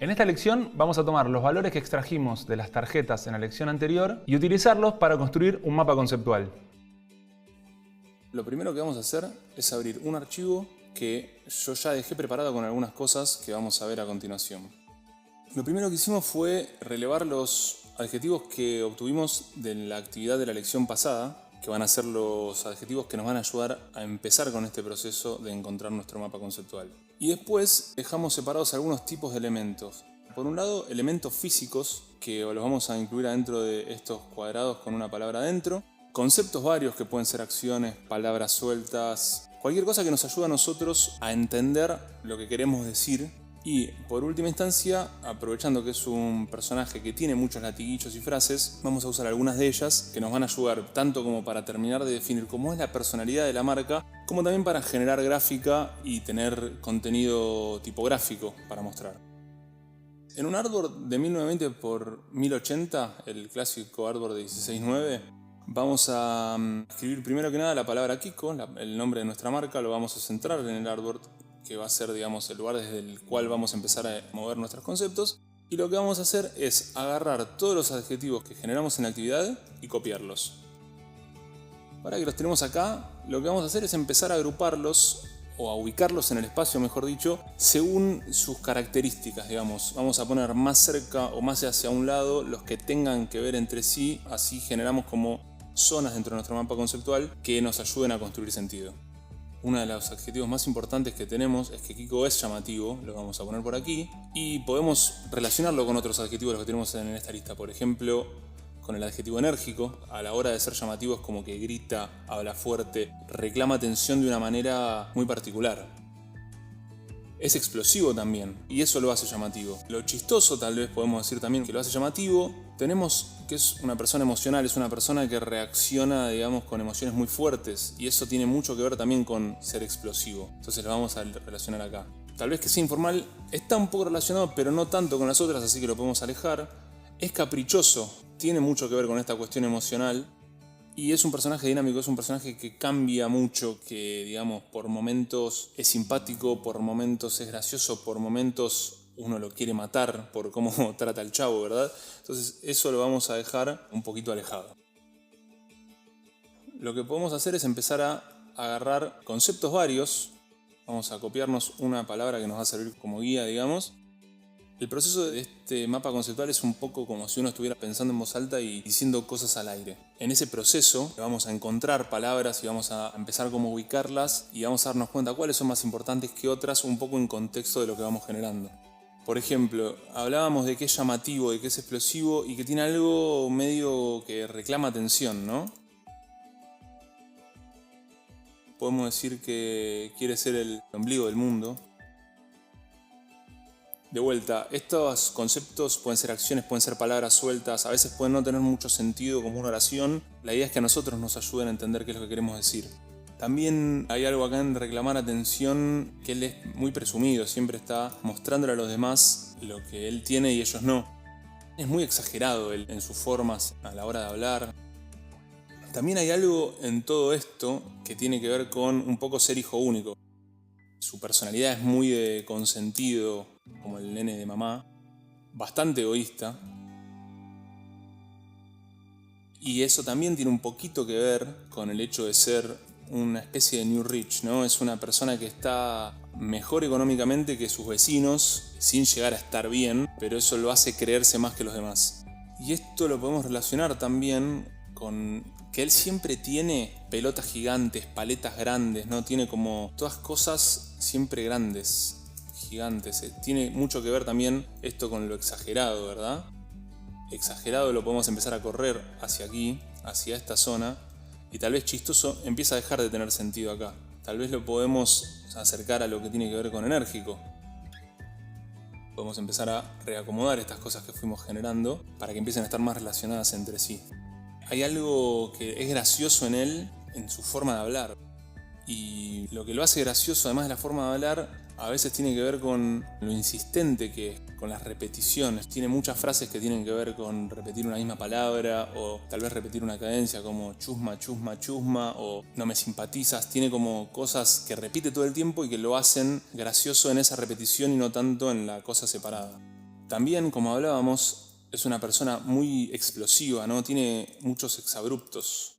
En esta lección vamos a tomar los valores que extrajimos de las tarjetas en la lección anterior y utilizarlos para construir un mapa conceptual. Lo primero que vamos a hacer es abrir un archivo que yo ya dejé preparado con algunas cosas que vamos a ver a continuación. Lo primero que hicimos fue relevar los adjetivos que obtuvimos de la actividad de la lección pasada, que van a ser los adjetivos que nos van a ayudar a empezar con este proceso de encontrar nuestro mapa conceptual. Y después dejamos separados algunos tipos de elementos. Por un lado, elementos físicos, que los vamos a incluir adentro de estos cuadrados con una palabra adentro. Conceptos varios que pueden ser acciones, palabras sueltas, cualquier cosa que nos ayude a nosotros a entender lo que queremos decir. Y por última instancia, aprovechando que es un personaje que tiene muchos latiguillos y frases, vamos a usar algunas de ellas que nos van a ayudar tanto como para terminar de definir cómo es la personalidad de la marca, como también para generar gráfica y tener contenido tipográfico para mostrar. En un artboard de 1920 por 1080, el clásico artboard de 16:9, vamos a escribir primero que nada la palabra Kiko, el nombre de nuestra marca, lo vamos a centrar en el artboard, que va a ser, digamos, el lugar desde el cual vamos a empezar a mover nuestros conceptos. Y lo que vamos a hacer es agarrar todos los adjetivos que generamos en la actividad y copiarlos. Ahora que los tenemos acá, lo que vamos a hacer es empezar a agruparlos o a ubicarlos en el espacio, mejor dicho, según sus características, digamos. Vamos a poner más cerca o más hacia un lado los que tengan que ver entre sí, así generamos como zonas dentro de nuestro mapa conceptual que nos ayuden a construir sentido. Uno de los adjetivos más importantes que tenemos es que Kiko es llamativo, lo vamos a poner por aquí, y podemos relacionarlo con otros adjetivos que tenemos en esta lista. Por ejemplo, con el adjetivo enérgico, a la hora de ser llamativo es como que grita, habla fuerte, reclama atención de una manera muy particular. Es explosivo también, y eso lo hace llamativo. Lo chistoso, tal vez podemos decir también que lo hace llamativo, tenemos que es una persona emocional, es una persona que reacciona, digamos, con emociones muy fuertes, y eso tiene mucho que ver también con ser explosivo. Entonces lo vamos a relacionar acá. Tal vez que sea informal, está un poco relacionado, pero no tanto con las otras, así que lo podemos alejar. Es caprichoso, tiene mucho que ver con esta cuestión emocional. Y es un personaje dinámico, es un personaje que cambia mucho, que, digamos, por momentos es simpático, por momentos es gracioso, por momentos uno lo quiere matar por cómo trata al chavo, ¿verdad? Entonces eso lo vamos a dejar un poquito alejado. Lo que podemos hacer es empezar a agarrar conceptos varios. Vamos a copiarnos una palabra que nos va a servir como guía, digamos. El proceso de este mapa conceptual es un poco como si uno estuviera pensando en voz alta y diciendo cosas al aire. En ese proceso vamos a encontrar palabras y vamos a empezar como a ubicarlas y vamos a darnos cuenta cuáles son más importantes que otras, un poco en contexto de lo que vamos generando. Por ejemplo, hablábamos de que es llamativo, de que es explosivo y que tiene algo medio que reclama atención, ¿no? Podemos decir que quiere ser el ombligo del mundo. De vuelta, estos conceptos pueden ser acciones, pueden ser palabras sueltas, a veces pueden no tener mucho sentido como una oración. La idea es que a nosotros nos ayuden a entender qué es lo que queremos decir. También hay algo acá en reclamar atención, que él es muy presumido, siempre está mostrándole a los demás lo que él tiene y ellos no. Es muy exagerado él en sus formas a la hora de hablar. También hay algo en todo esto que tiene que ver con un poco ser hijo único. Su personalidad es muy de consentido, como el nene de mamá, bastante egoísta. Y eso también tiene un poquito que ver con el hecho de ser una especie de New Rich, ¿no? Es una persona que está mejor económicamente que sus vecinos, sin llegar a estar bien, pero eso lo hace creerse más que los demás. Y esto lo podemos relacionar también con que él siempre tiene pelotas gigantes, paletas grandes, ¿no? Tiene como todas cosas siempre grandes, gigantes. Tiene mucho que ver también esto con lo exagerado, ¿verdad? Exagerado lo podemos empezar a correr hacia aquí, hacia esta zona, y tal vez chistoso empieza a dejar de tener sentido acá. Tal vez lo podemos acercar a lo que tiene que ver con enérgico. Podemos empezar a reacomodar estas cosas que fuimos generando para que empiecen a estar más relacionadas entre sí. Hay algo que es gracioso en él, en su forma de hablar. Y lo que lo hace gracioso, además de la forma de hablar, a veces tiene que ver con lo insistente que es, con las repeticiones. Tiene muchas frases que tienen que ver con repetir una misma palabra o tal vez repetir una cadencia como chusma, chusma, chusma o no me simpatizas. Tiene como cosas que repite todo el tiempo y que lo hacen gracioso en esa repetición y no tanto en la cosa separada. También, como hablábamos, es una persona muy explosiva, ¿no? Tiene muchos exabruptos.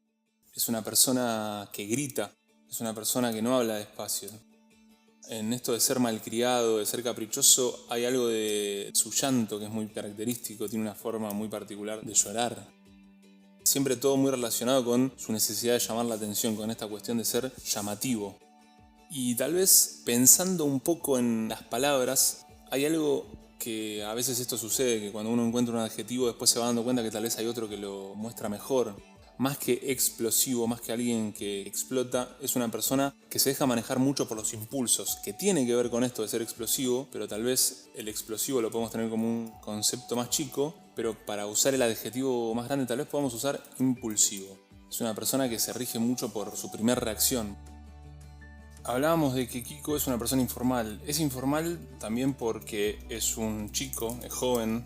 Es una persona que grita, es una persona que no habla despacio. En esto de ser malcriado, de ser caprichoso, hay algo de su llanto que es muy característico, tiene una forma muy particular de llorar. Siempre todo muy relacionado con su necesidad de llamar la atención, con esta cuestión de ser llamativo. Y tal vez pensando un poco en las palabras, hay algo que a veces esto sucede, que cuando uno encuentra un adjetivo después se va dando cuenta que tal vez hay otro que lo muestra mejor. Más que explosivo, más que alguien que explota, es una persona que se deja manejar mucho por los impulsos, que tiene que ver con esto de ser explosivo, pero tal vez el explosivo lo podemos tener como un concepto más chico, pero para usar el adjetivo más grande tal vez podamos usar impulsivo. Es una persona que se rige mucho por su primera reacción. Hablábamos de que Kiko es una persona informal. Es informal también porque es un chico, es joven.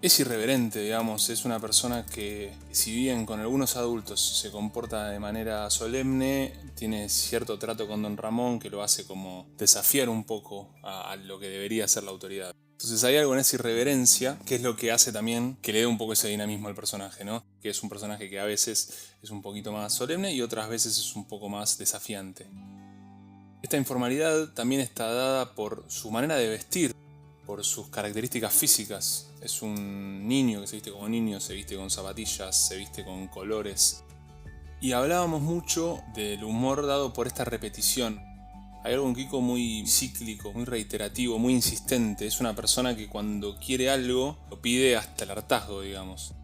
Es irreverente, digamos, es una persona que, si bien con algunos adultos se comporta de manera solemne, tiene cierto trato con Don Ramón que lo hace como desafiar un poco a lo que debería ser la autoridad. Entonces hay algo en esa irreverencia que es lo que hace también que le dé un poco ese dinamismo al personaje, ¿no? Que es un personaje que a veces es un poquito más solemne y otras veces es un poco más desafiante. Esta informalidad también está dada por su manera de vestir, por sus características físicas. Es un niño que se viste como niño, se viste con zapatillas, se viste con colores. Y hablábamos mucho del humor dado por esta repetición. Hay algo en Kiko muy cíclico, muy reiterativo, muy insistente. Es una persona que cuando quiere algo lo pide hasta el hartazgo, digamos.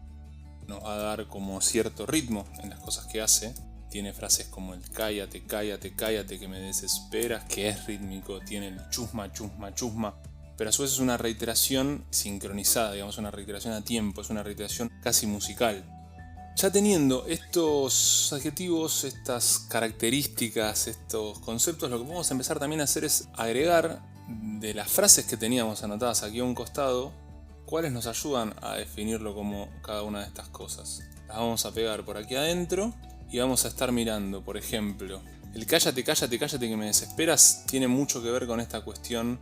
Nos va a dar como cierto ritmo en las cosas que hace. Tiene frases como el cállate, cállate, cállate que me desesperas, que es rítmico. Tiene el chusma, chusma, chusma. Pero a su vez es una reiteración sincronizada, digamos, una reiteración a tiempo, es una reiteración casi musical. Ya teniendo estos adjetivos, estas características, estos conceptos, lo que podemos empezar también a hacer es agregar de las frases que teníamos anotadas aquí a un costado, cuáles nos ayudan a definirlo como cada una de estas cosas. Las vamos a pegar por aquí adentro y vamos a estar mirando, por ejemplo, el cállate, cállate, cállate que me desesperas tiene mucho que ver con esta cuestión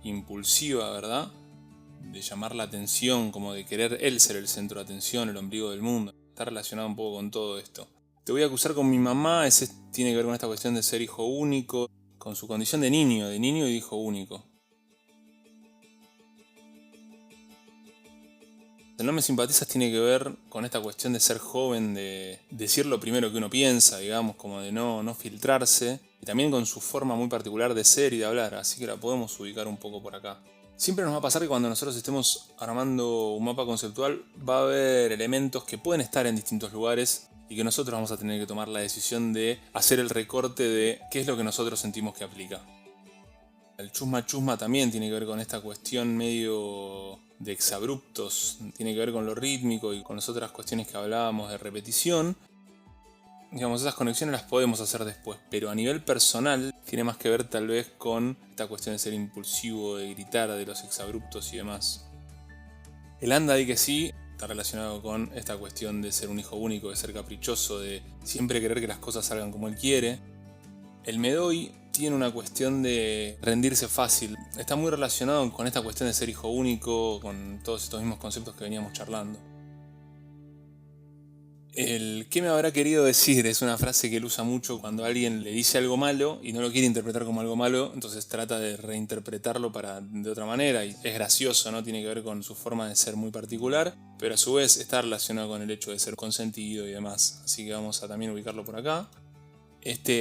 impulsiva, ¿verdad? De llamar la atención, como de querer él ser el centro de atención, el ombligo del mundo. Está relacionado un poco con todo esto. Te voy a acusar con mi mamá, ese tiene que ver con esta cuestión de ser hijo único, con su condición de niño y hijo único. El no me simpatizas tiene que ver con esta cuestión de ser joven, de decir lo primero que uno piensa, digamos, como de no filtrarse. Y también con su forma muy particular de ser y de hablar, así que la podemos ubicar un poco por acá. Siempre nos va a pasar que cuando nosotros estemos armando un mapa conceptual va a haber elementos que pueden estar en distintos lugares y que nosotros vamos a tener que tomar la decisión de hacer el recorte de qué es lo que nosotros sentimos que aplica. El chusma chusma también tiene que ver con esta cuestión medio de exabruptos, tiene que ver con lo rítmico y con las otras cuestiones que hablábamos de repetición. Digamos, esas conexiones las podemos hacer después, pero a nivel personal tiene más que ver tal vez con esta cuestión de ser impulsivo, de gritar, de los exabruptos y demás. El anda di que sí está relacionado con esta cuestión de ser un hijo único, de ser caprichoso, de siempre querer que las cosas salgan como él quiere. El me doy tiene una cuestión de rendirse fácil. Está muy relacionado con esta cuestión de ser hijo único, con todos estos mismos conceptos que veníamos charlando. El ¿qué me habrá querido decir? Es una frase que él usa mucho cuando alguien le dice algo malo y no lo quiere interpretar como algo malo, entonces trata de reinterpretarlo de otra manera y es gracioso, ¿no? Tiene que ver con su forma de ser muy particular, pero a su vez está relacionado con el hecho de ser consentido y demás. Así que vamos a también ubicarlo por acá. Es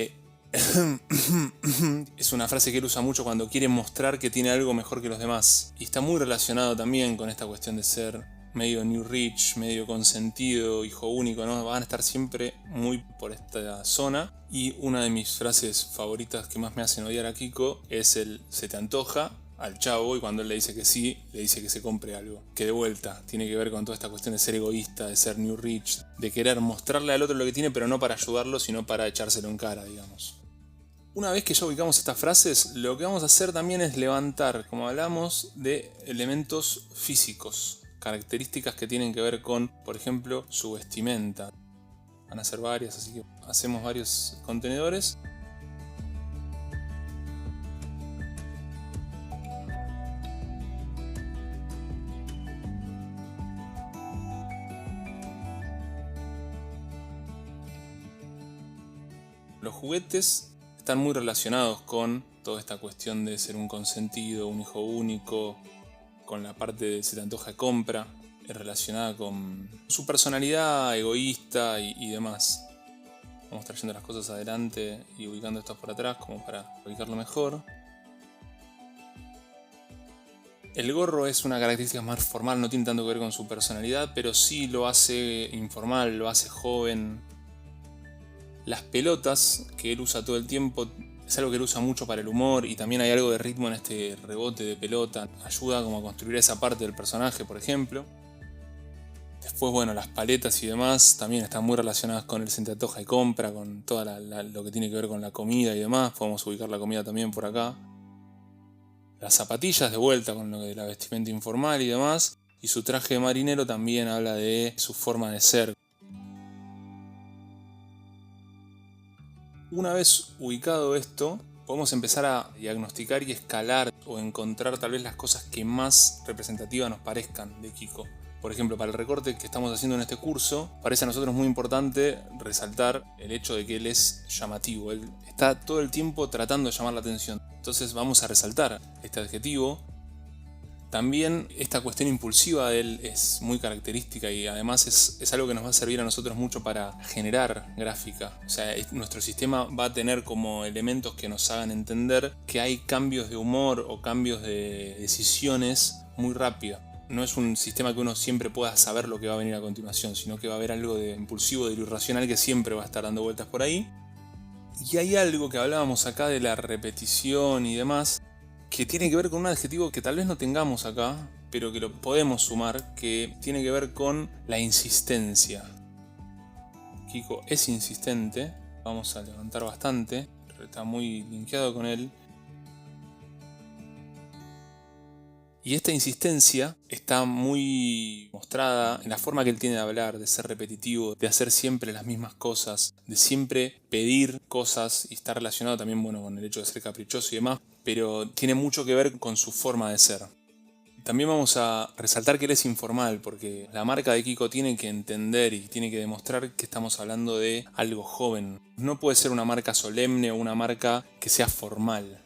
una frase que él usa mucho cuando quiere mostrar que tiene algo mejor que los demás. Y está muy relacionado también con esta cuestión de ser medio new rich, medio consentido, hijo único, ¿no? Van a estar siempre muy por esta zona. Y una de mis frases favoritas que más me hacen odiar a Kiko es el se te antoja al chavo y cuando él le dice que sí, le dice que se compre algo. Que de vuelta tiene que ver con toda esta cuestión de ser egoísta, de ser new rich, de querer mostrarle al otro lo que tiene, pero no para ayudarlo, sino para echárselo en cara, digamos. Una vez que ya ubicamos estas frases, lo que vamos a hacer también es levantar, como hablamos, de elementos físicos, características que tienen que ver con, por ejemplo, su vestimenta. Van a ser varias, así que hacemos varios contenedores. Los juguetes están muy relacionados con toda esta cuestión de ser un consentido, un hijo único, con la parte de se te antoja de compra, relacionada con su personalidad egoísta y demás. Vamos trayendo las cosas adelante y ubicando estas por atrás como para ubicarlo mejor. El gorro es una característica más formal, no tiene tanto que ver con su personalidad, pero sí lo hace informal, lo hace joven. Las pelotas que él usa todo el tiempo es algo que él usa mucho para el humor, y también hay algo de ritmo en este rebote de pelota. Ayuda como a construir esa parte del personaje, por ejemplo. Después, bueno, las paletas y demás también están muy relacionadas con el se te antoja y compra, con todo lo que tiene que ver con la comida y demás. Podemos ubicar la comida también por acá. Las zapatillas de vuelta con lo de la vestimenta informal y demás. Y su traje de marinero también habla de su forma de ser. Una vez ubicado esto, podemos empezar a diagnosticar y escalar o encontrar tal vez las cosas que más representativas nos parezcan de Kiko. Por ejemplo, para el recorte que estamos haciendo en este curso, parece a nosotros muy importante resaltar el hecho de que él es llamativo. Él está todo el tiempo tratando de llamar la atención. Entonces vamos a resaltar este adjetivo. También esta cuestión impulsiva de él es muy característica, y además es algo que nos va a servir a nosotros mucho para generar gráfica. O sea, nuestro sistema va a tener como elementos que nos hagan entender que hay cambios de humor o cambios de decisiones muy rápido. No es un sistema que uno siempre pueda saber lo que va a venir a continuación, sino que va a haber algo de impulsivo, de lo irracional, que siempre va a estar dando vueltas por ahí. Y hay algo que hablábamos acá de la repetición y demás, que tiene que ver con un adjetivo que tal vez no tengamos acá, pero que lo podemos sumar, que tiene que ver con la insistencia. Kiko es insistente, vamos a levantar bastante, está muy linkeado con él. Y esta insistencia está muy mostrada en la forma que él tiene de hablar, de ser repetitivo, de hacer siempre las mismas cosas, de siempre pedir cosas, y está relacionado también, bueno, con el hecho de ser caprichoso y demás, pero tiene mucho que ver con su forma de ser. También vamos a resaltar que él es informal, porque la marca de Kiko tiene que entender y tiene que demostrar que estamos hablando de algo joven. No puede ser una marca solemne o una marca que sea formal.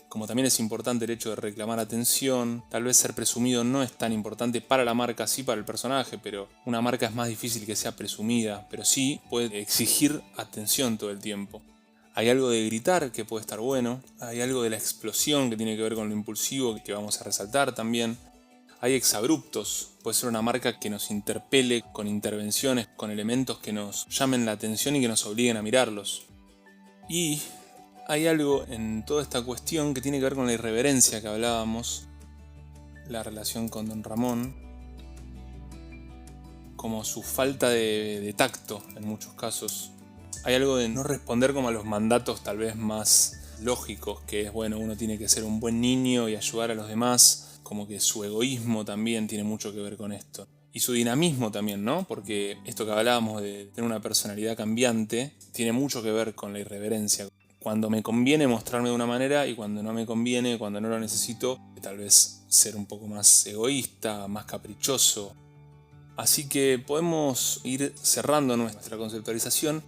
Como también es importante el hecho de reclamar atención, tal vez ser presumido no es tan importante para la marca, sí para el personaje, pero una marca es más difícil que sea presumida, pero sí puede exigir atención todo el tiempo. Hay algo de gritar que puede estar bueno, hay algo de la explosión que tiene que ver con lo impulsivo que vamos a resaltar también. Hay exabruptos, puede ser una marca que nos interpele con intervenciones, con elementos que nos llamen la atención y que nos obliguen a mirarlos. Y hay algo en toda esta cuestión que tiene que ver con la irreverencia que hablábamos, la relación con Don Ramón, como su falta de tacto en muchos casos. Hay algo de no responder como a los mandatos tal vez más lógicos, que es, bueno, uno tiene que ser un buen niño y ayudar a los demás, como que su egoísmo también tiene mucho que ver con esto. Y su dinamismo también, ¿no? Porque esto que hablábamos de tener una personalidad cambiante tiene mucho que ver con la irreverencia. Cuando me conviene mostrarme de una manera, y cuando no me conviene, cuando no lo necesito, tal vez ser un poco más egoísta, más caprichoso. Así que podemos ir cerrando nuestra conceptualización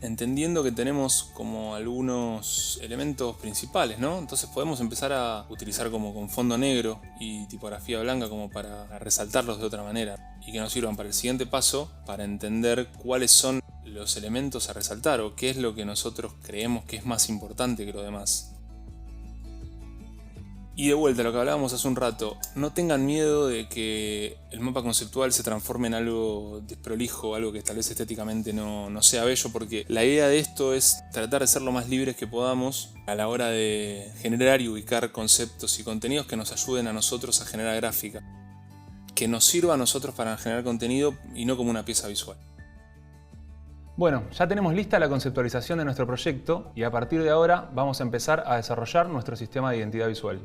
entendiendo que tenemos como algunos elementos principales, ¿no? Entonces podemos empezar a utilizar como con fondo negro y tipografía blanca como para resaltarlos de otra manera, y que nos sirvan para el siguiente paso, para entender cuáles son los elementos a resaltar o qué es lo que nosotros creemos que es más importante que lo demás. Y de vuelta a lo que hablábamos hace un rato, no tengan miedo de que el mapa conceptual se transforme en algo desprolijo, algo que tal vez estéticamente no sea bello, porque la idea de esto es tratar de ser lo más libres que podamos a la hora de generar y ubicar conceptos y contenidos que nos ayuden a nosotros a generar gráfica, que nos sirva a nosotros para generar contenido y no como una pieza visual. Bueno, ya tenemos lista la conceptualización de nuestro proyecto y a partir de ahora vamos a empezar a desarrollar nuestro sistema de identidad visual.